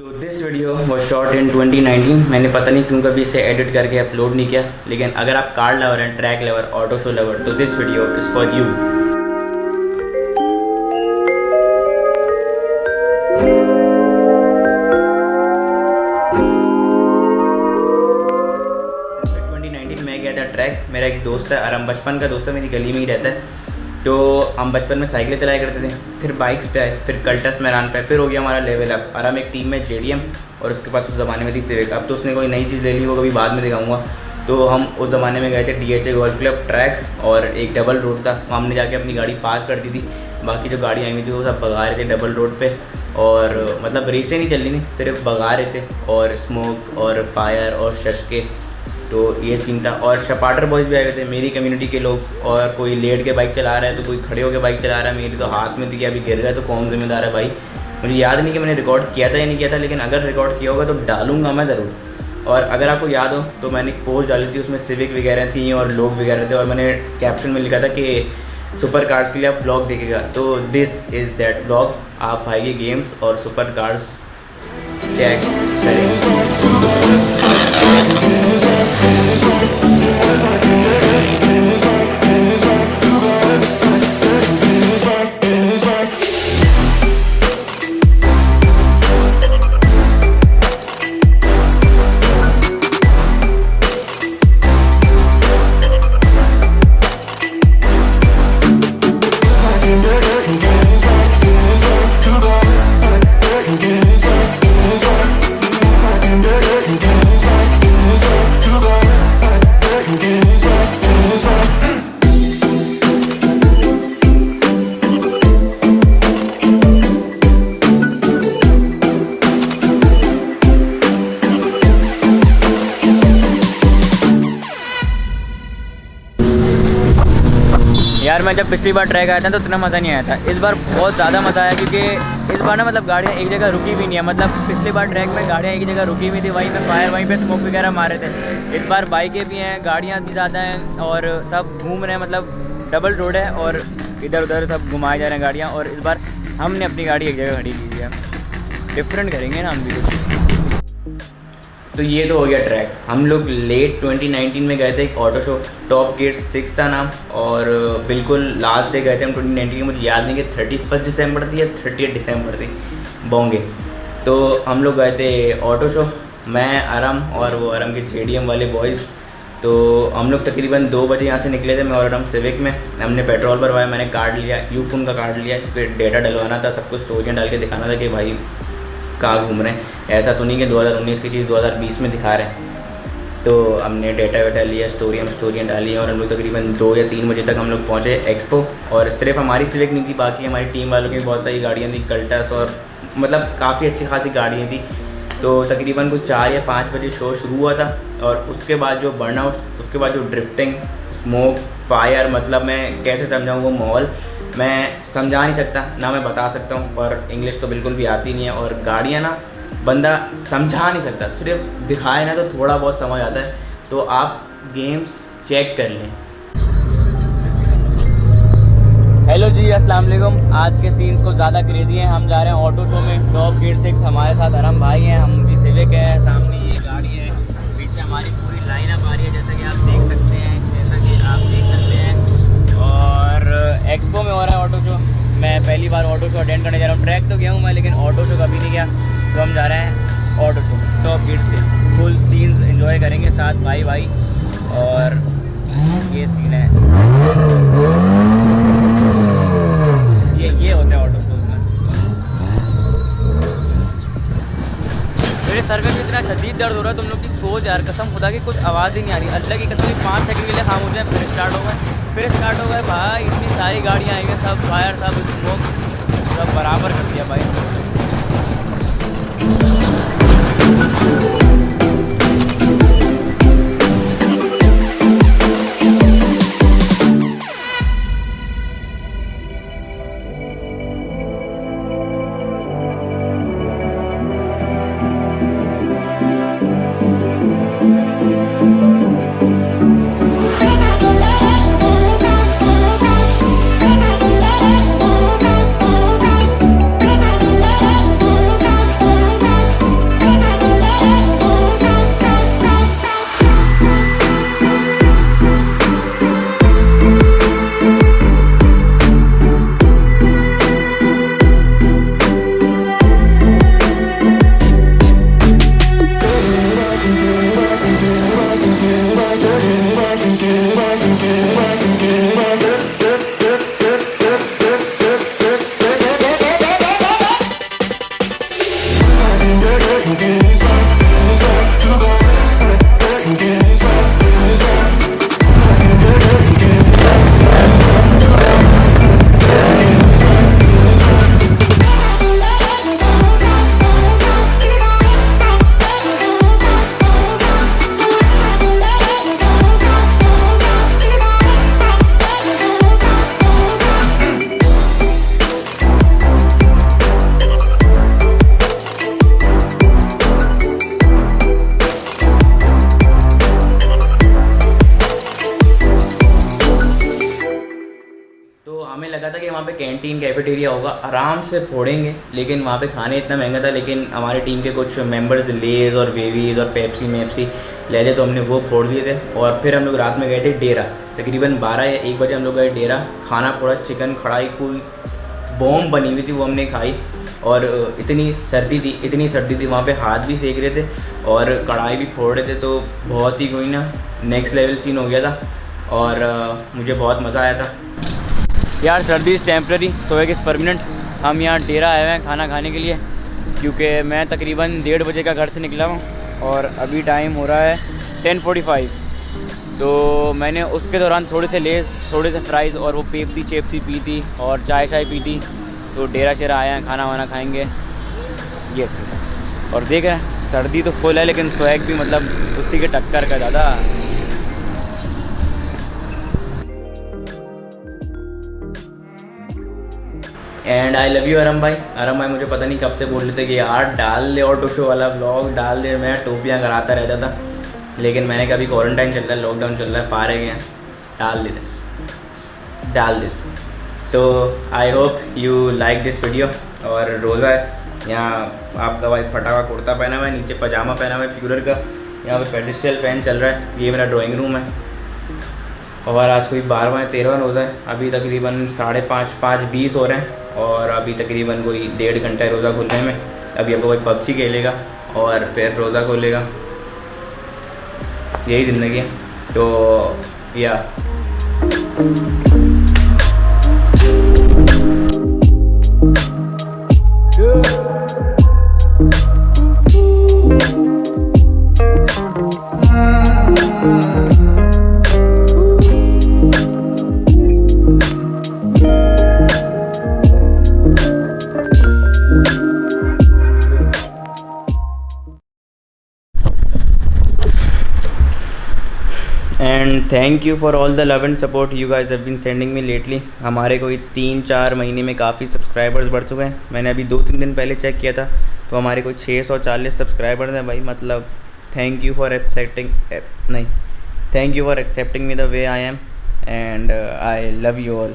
तो this video was shot in 2019। मैंने पता नहीं क्यों कभी इसे एडिट करके अपलोड नहीं किया, लेकिन अगर आप कार लवर हैं, track lover, auto show lover, तो this video is for you. मैं गया था ट्रैक। मेरा एक दोस्त है आराम, बचपन का दोस्त है, मेरी गली में ही रहता है। तो हम बचपन में साइकिलें चलाया करते थे, फिर बाइक्स पे आए, फिर कल्टस मैदान पे, फिर हो गया हमारा लेवल अप। आराम एक टीम में JDM और उसके पास उस ज़माने में थी सिविक। अब तो उसने कोई नई चीज़ ले ली, वो कभी बाद में दिखाऊंगा। तो हम उस ज़माने में गए थे DHA गोल्फ क्लब ट्रैक, और एक डबल रोड था, वहाँ हमने जाके अपनी गाड़ी पार्क कर दी थी। बाकी जो गाड़ी आई हुई थी वो सब भगा रहे थे डबल रोड पे, और मतलब रेसें नहीं चल रही थी, सिर्फ भगा रहे थे, और स्मोक और फायर और शशके। तो ये सीन था। और शपाटर बॉयज़ भी आए हुए थे, मेरी कम्युनिटी के लोग। और कोई लेट के बाइक चला रहा है, तो कोई खड़े होकर बाइक चला रहा है। मेरी तो हाथ में थी कि अभी गिर गया तो कौन जिम्मेदार है भाई। मुझे याद नहीं कि मैंने रिकॉर्ड किया था या नहीं किया था, लेकिन अगर रिकॉर्ड किया होगा तो डालूंगा मैं ज़रूर। और अगर आपको याद हो तो मैंने एक पोस्ट डाली थी, उसमें सिविक वगैरह थी और लोग वगैरह थे, और मैंने कैप्शन में लिखा था कि सुपर कार्स के लिए आप ब्लॉग देखेगा। तो दिस इज़ दैट ब्लॉग। आप भाई ये गेम्स और सुपर कार्स चेक करें। यार मैं जब पिछली बार ट्रैक आया था तो इतना मज़ा नहीं आया था। इस बार बहुत ज़्यादा मज़ा आया, क्योंकि इस बार ना मतलब गाड़ियाँ एक जगह रुकी भी नहीं है। मतलब पिछली बार ट्रैक में गाड़ियाँ एक जगह रुकी हुई थी, वहीं पे फायर, वहीं पे स्मोक वगैरह मारे थे। इस बार बाइकें भी हैं, गाड़ियाँ भी ज़्यादा हैं, और सब घूम रहे हैं। मतलब डबल रोड है और इधर उधर सब घुमाए जा रहे हैं गाड़ियाँ। और इस बार हमने अपनी गाड़ी एक जगह खड़ी की है। डिफरेंट करेंगे ना हम भी कुछ। तो ये तो हो गया ट्रैक। हम लोग लेट 2019 में गए थे एक ऑटो शो, टॉप गेट 6 था नाम, और बिल्कुल लास्ट डे गए थे हम 2019 के। मुझे याद नहीं कि 31 दिसंबर थी या 30 दिसंबर थी, बोंगे। तो हम लोग गए थे ऑटो शो, मैं, आराम और वो आराम के JDM वाले बॉयज़। तो हम लोग तकरीबन 2 बजे यहाँ से निकले थे, मैं और आराम सिविक में। हमने पेट्रोल भरवाया, मैंने कार्ड लिया, यूफोन का कार्ड लिया, फिर डेटा डलवाना था, सब कुछ स्टोरियाँ डाल के दिखाना था कि भाई कहाँ घूम रहे हैं। ऐसा तो नहीं कि 2019 की चीज़ 2020 में दिखा रहे हैं। तो हमने डेटा वेटा लिया, स्टोरियाँ डाली, और हम लोग तकरीबन 2 या 3 बजे तक हम लोग पहुँचे एक्सपो। और सिर्फ हमारी सिविक नहीं थी, बाकी हमारी टीम वालों की बहुत सारी गाड़ियाँ थी, कल्टस, और मतलब काफ़ी अच्छी खासी गाड़ियाँ थी। तो तकरीबन कुछ 4 या 5 बजे शो शुरू हुआ था, और उसके बाद जो बर्नआउट, उसके बाद जो ड्रिफ्टिंग, स्मोक, फायर, मतलब मैं कैसे समझाऊँ वो माहौल मैं समझा नहीं सकता, ना मैं बता सकता हूँ। और इंग्लिश तो बिल्कुल भी आती नहीं है, और गाड़ियाँ ना बंदा समझा नहीं सकता, सिर्फ दिखाए ना तो थोड़ा बहुत समझ आता है। तो आप गेम्स चेक कर लें। हेलो जी, अस्सलाम वालेकुम। आज के सीन्स को ज़्यादा क्रेजी हैं। हम जा रहे हैं ऑटो शो में, टॉप गेट 6। हमारे साथ आराम भाई हैं, हम भी सिविक है, सामने ये गाड़ी है, पीछे हमारी पूरी लाइनअप आ रही है, जैसा कि आप देख सकते हैं, और एक्सपो में हो रहा है ऑटो शो। मैं पहली बार ऑटो शो अटेंड करने जा रहा हूँ। ट्रैक तो गया हूँ मैं, लेकिन ऑटो शो कभी नहीं गया। तो हम जा रहे हैं auto show, top gate 6। Full scenes enjoy करेंगे साथ भाई। और ये सीन है, ये होता है ऑटो शोज में। मेरे सर में भी इतना शदीद दर्द हो रहा है, तुम लोग की सोच यार, कसम खुदा की कुछ आवाज़ ही नहीं आ रही। अल्लाह की कसम 5 सेकंड के लिए खामोश है, फिर स्टार्ट हो गए भाई। इतनी सारी गाड़ियाँ आई हैं, सब फायर, सब स्मोक, सब बराबर कर दिया भाई। हमें लगा था कि वहाँ पे कैंटीन कैफेटेरिया होगा, आराम से फोड़ेंगे, लेकिन वहाँ पे खाने इतना महंगा था। लेकिन हमारे टीम के कुछ मेंबर्स लेज़ और वेवीज़ और पेप्सी मेप्सी ले थे, तो हमने वो फोड़ लिए थे। और फिर हम लोग रात में गए थे डेरा, तकरीबन 12 या 1 बजे हम लोग गए डेरा। खाना फोड़ा, चिकन कढ़ाई कोई बॉम्ब बनी हुई थी, वो हमने खाई। और इतनी सर्दी थी वहाँ पे, हाथ भी सेक रहे थे और कढ़ाई भी फोड़ रहे थे, तो बहुत ही कोई ना नेक्स्ट लेवल सीन हो गया था। और मुझे बहुत मज़ा आया था यार। सर्दी इज़ टेम्प्रेरी, सोएग इज़ परमानेंट। हम यहाँ डेरा आए हुए हैं खाना खाने के लिए, क्योंकि मैं तकरीबन 1:30 बजे का घर से निकला हूँ और अभी टाइम हो रहा है 10:45। तो मैंने उसके दौरान थोड़े से लेस, थोड़े से फ्राइज़ और वो पेप्सी चेप्सी पी थी और चाय शाय पी थी। तो डेरा शेरा आए हैं, खाना वाना खाएंगे ये सर। और देख रहे हैं सर्दी तो फुल है, लेकिन स्वैग भी मतलब उसी के टक्कर का ज़्यादा। एंड आई लव यू अरम भाई। अरम भाई मुझे पता नहीं कब से बोल रहे थे कि यार डाल दे ऑटो शो वाला ब्लॉग डाल दे, मैं टोपियाँ कराता रहता था, लेकिन मैंने कभी क्वारंटाइन चल रहा है, लॉकडाउन चल रहा है, फारे गए हैं, डाल दे। तो I hope you like this video. और रोज़ा है यहाँ, आपका भाई फटाका कुर्ता पहना हुआ है, नीचे पजामा पहना हुआ है फ्यूरर का, यहाँ पे पेडिस्टल फैन चल रहा है, ये मेरा ड्राइंग रूम है। और आज कोई 12वां या 13वां रोज़ा है, अभी तकरीबन 5:30 5:20 हो रहे हैं और अभी तकरीबन कोई 1.5 घंटा है रोज़ा खुलने में। अभी आपको कोई पबजी खेलेगा और फिर रोज़ा खोलेगा, यही ज़िंदगी है। तो yeah and thank you for all the love and support you guys have been sending me lately. हमारे कोई 3-4 महीने में काफ़ी सब्सक्राइबर्स बढ़ चुके हैं। मैंने अभी 2-3 दिन पहले चेक किया था, तो हमारे कोई 640 सब्सक्राइबर्स हैं भाई। मतलब thank you for accepting me the way I am, and I love you all.